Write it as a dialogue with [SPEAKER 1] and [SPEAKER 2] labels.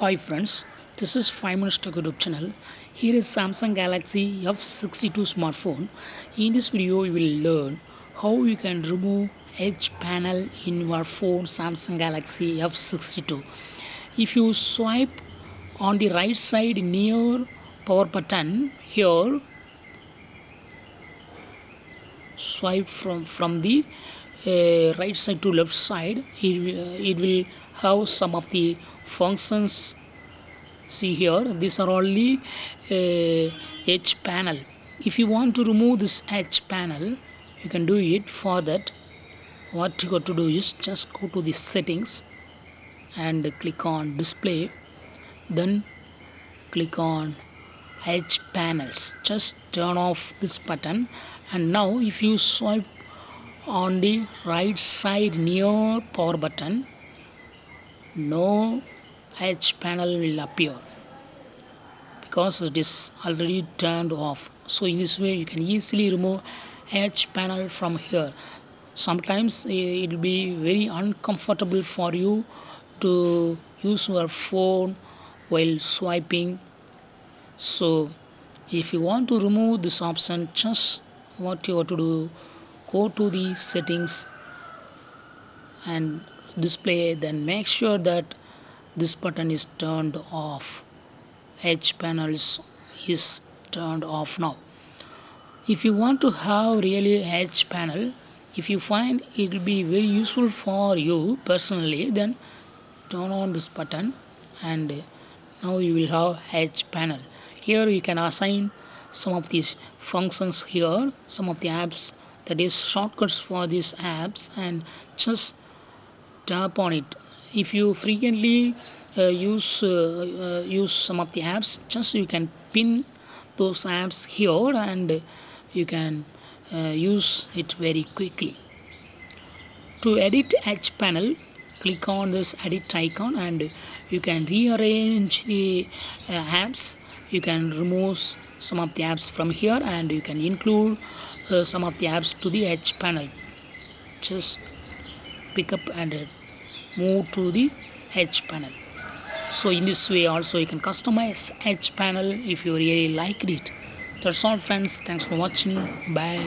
[SPEAKER 1] Hi friends, this is 5 Minutes Tech YouTube channel. Here is Samsung Galaxy F62 smartphone. In this video, you will learn how you can remove edge panel in your phone Samsung Galaxy F62. If you swipe on the right side near power button here, swipe from the right side to left side, it will have some of the functions. See here, these are only edge panel. If you want to remove this edge panel, you can do it. For that, what you got to do is just go to the settings and click on display, then click on edge panels. Just turn off this button, and now if you swipe on the right side near power button, no edge panel will appear because it is already turned off. So in this way you can easily remove edge panel from here. Sometimes it will be very uncomfortable for you to use your phone while swiping. So if you want to remove this option, just what you have to do, go to the settings and display, then make sure that this button is turned off. Edge panels is turned off now. If you want to have really edge panel, if you find it will be very useful for you personally, then turn on this button and now you will have edge panel. Here you can assign some of these functions here, some of the apps, that is shortcuts for these apps, and just tap on it. If you frequently use some of the apps, just you can pin those apps here and you can use it very quickly. To edit edge panel, click on this edit icon and you can rearrange the apps. You can remove some of the apps from here and you can include some of the apps to the edge panel. Just pick up and move to the edge panel. So in this way also you can customize edge panel if you really liked it. That's all friends, thanks for watching, bye.